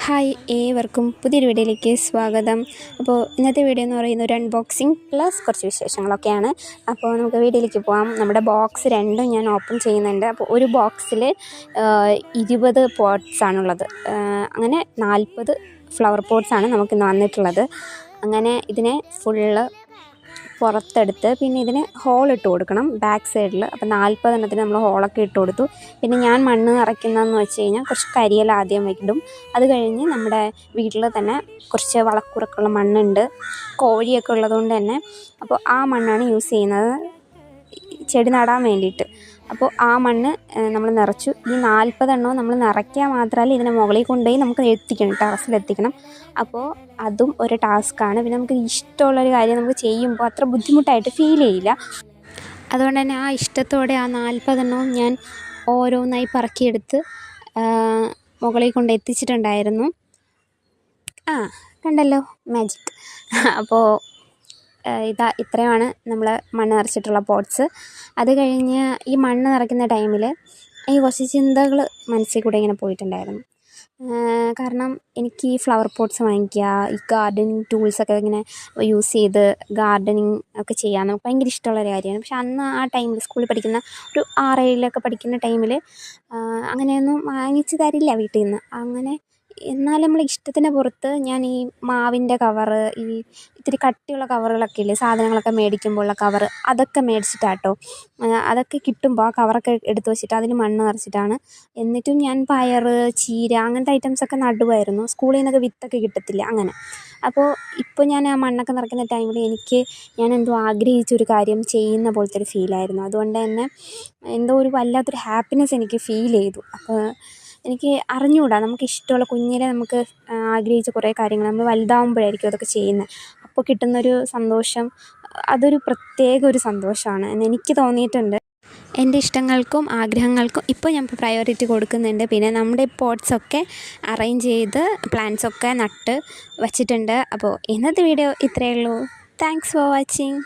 Hi ഏവർക്കും പുതിയൊരു വീഡിയോയിലേക്ക് സ്വാഗതം. അപ്പോൾ ഇന്നത്തെ വീഡിയോ എന്ന് പറയുന്നത് ഒരു അൺബോക്സിങ് പ്ലസ് കുറച്ച് വിശേഷങ്ങളൊക്കെയാണ്. അപ്പോൾ നമുക്ക് വീഡിയോയിലേക്ക് പോകാം. നമ്മുടെ ബോക്സ് രണ്ടും ഞാൻ ഓപ്പൺ ചെയ്യുന്നുണ്ട്. അപ്പോൾ ഒരു ബോക്സിൽ 20 പോട്ട്സാണുള്ളത്. അങ്ങനെ 40 ഫ്ലവർ പോട്ട്സാണ് നമുക്കിന്ന് വന്നിട്ടുള്ളത്. അങ്ങനെ ഇതിനെ ഫുള്ള് പുറത്തെടുത്ത് പിന്നെ ഇതിന് ഹോളിട്ട് കൊടുക്കണം ബാക്ക് സൈഡിൽ. അപ്പോൾ 40 എണ്ണത്തിന് നമ്മൾ ഹോളൊക്കെ ഇട്ട് കൊടുത്തു. പിന്നെ ഞാൻ മണ്ണ് നിറയ്ക്കുന്നതെന്ന് വെച്ച് കഴിഞ്ഞാൽ കുറച്ച് കരിയില ആദ്യം ഇടും. അത് കഴിഞ്ഞ് നമ്മുടെ വീട്ടിൽ തന്നെ കുറച്ച് വളക്കൂറൊക്കെയുള്ള മണ്ണുണ്ട്, കോഴിയൊക്കെ ഉള്ളതുകൊണ്ട് തന്നെ. അപ്പോൾ ആ മണ്ണാണ് യൂസ് ചെയ്യുന്നത് ചെടി നടാൻ വേണ്ടിയിട്ട്. അപ്പോൾ ആ മണ്ണ് നമ്മൾ നിറച്ചു. ഈ 40 എണ്ണവും നമ്മൾ നിറയ്ക്കാൻ മാത്രമല്ല, ഇതിനെ മുകളിൽ കൊണ്ടുപോയി നമുക്ക് എത്തിക്കണം, ടെറസിലെത്തിക്കണം. അപ്പോൾ അതും ഒരു ടാസ്ക്കാണ്. പിന്നെ നമുക്ക് ഇഷ്ടമുള്ളൊരു കാര്യം നമുക്ക് ചെയ്യുമ്പോൾ അത്ര ബുദ്ധിമുട്ടായിട്ട് ഫീൽ ചെയ്യില്ല. അതുകൊണ്ട് തന്നെ ആ ഇഷ്ടത്തോടെ ആ 40 എണ്ണവും ഞാൻ ഓരോന്നായി പറക്കിയെടുത്ത് മുകളിൽ കൊണ്ട് എത്തിച്ചിട്ടുണ്ടായിരുന്നു. കണ്ടല്ലോ മാജിക്. അപ്പോൾ ഇത്രയാണ് നമ്മൾ മണ്ണ് നിറച്ചിട്ടുള്ള പോട്ട്സ്. അത് കഴിഞ്ഞ് ഈ മണ്ണ് നിറയ്ക്കുന്ന ടൈമിൽ എനിക്ക് കുറച്ച് ചിന്തകൾ മനസ്സിൽ കൂടെ ഇങ്ങനെ പോയിട്ടുണ്ടായിരുന്നു. കാരണം എനിക്ക് ഈ ഫ്ലവർ പോട്ട്സ് വാങ്ങിക്കുക, ഈ ഗാർഡനിങ് ടൂൾസൊക്കെ ഇങ്ങനെ യൂസ് ചെയ്ത് ഗാർഡനിങ് ഒക്കെ ചെയ്യാൻ നമുക്ക് ഭയങ്കര ഇഷ്ടമുള്ളൊരു കാര്യമാണ്. പക്ഷെ അന്ന് ആ ടൈമിൽ സ്കൂളിൽ പഠിക്കുന്ന ഒരു 6-7 പഠിക്കുന്ന ടൈമിൽ അങ്ങനെയൊന്നും വാങ്ങിച്ച് തരില്ല വീട്ടിൽ നിന്ന്. അങ്ങനെ എന്നാലും നമ്മൾ ഇഷ്ടത്തിന് പുറത്ത് ഞാൻ ഈ മാവിൻ്റെ കവറ്, ഈ ഇത്തിരി കട്ടിയുള്ള കവറുകളൊക്കെ ഇല്ലേ, സാധനങ്ങളൊക്കെ മേടിക്കുമ്പോഴുള്ള കവറ്, അതൊക്കെ മേടിച്ചിട്ടാട്ടോ. അതൊക്കെ കിട്ടുമ്പോൾ ആ കവറൊക്കെ എടുത്ത് വെച്ചിട്ട് അതിൽ മണ്ണ് നിറച്ചിട്ടാണ്. എന്നിട്ടും ഞാൻ പയർ, ചീര അങ്ങനത്തെ ഐറ്റംസൊക്കെ നടുമായിരുന്നു. സ്കൂളിൽ നിന്നൊക്കെ വിത്തൊക്കെ കിട്ടത്തില്ല അങ്ങനെ. അപ്പോൾ ഇപ്പോൾ ഞാൻ ആ മണ്ണൊക്കെ നിറയ്ക്കുന്ന ടൈമിൽ ഞാൻ എന്തോ ആഗ്രഹിച്ചൊരു കാര്യം ചെയ്യുന്ന പോലത്തെ ഒരു ഫീലായിരുന്നു. അതുകൊണ്ട് തന്നെ എന്തോ ഒരു വല്ലാത്തൊരു ഹാപ്പിനെസ് എനിക്ക് ഫീൽ ചെയ്തു. അപ്പോൾ എനിക്ക് അറിഞ്ഞുകൂടാ, നമുക്ക് ഇഷ്ടമുള്ള കുഞ്ഞിലെ നമുക്ക് ആഗ്രഹിച്ച കുറേ കാര്യങ്ങൾ നമ്മൾ വലുതാവുമ്പോഴായിരിക്കും അതൊക്കെ ചെയ്യുന്നത്. അപ്പോൾ കിട്ടുന്നൊരു സന്തോഷം, അതൊരു പ്രത്യേക ഒരു സന്തോഷമാണ് എന്ന് എനിക്ക് തോന്നിയിട്ടുണ്ട്. എൻ്റെ ഇഷ്ടങ്ങൾക്കും ആഗ്രഹങ്ങൾക്കും ഇപ്പോൾ ഞാൻ പ്രയോറിറ്റി കൊടുക്കുന്നുണ്ട്. പിന്നെ നമ്മുടെ പോട്ട്സൊക്കെ അറേഞ്ച് ചെയ്ത് പ്ലാന്റ്സൊക്കെ നട്ട് വച്ചിട്ടുണ്ട്. അപ്പോൾ ഇന്നത്തെ വീഡിയോ ഇത്രയേ ഉള്ളൂ. Thanks for watching.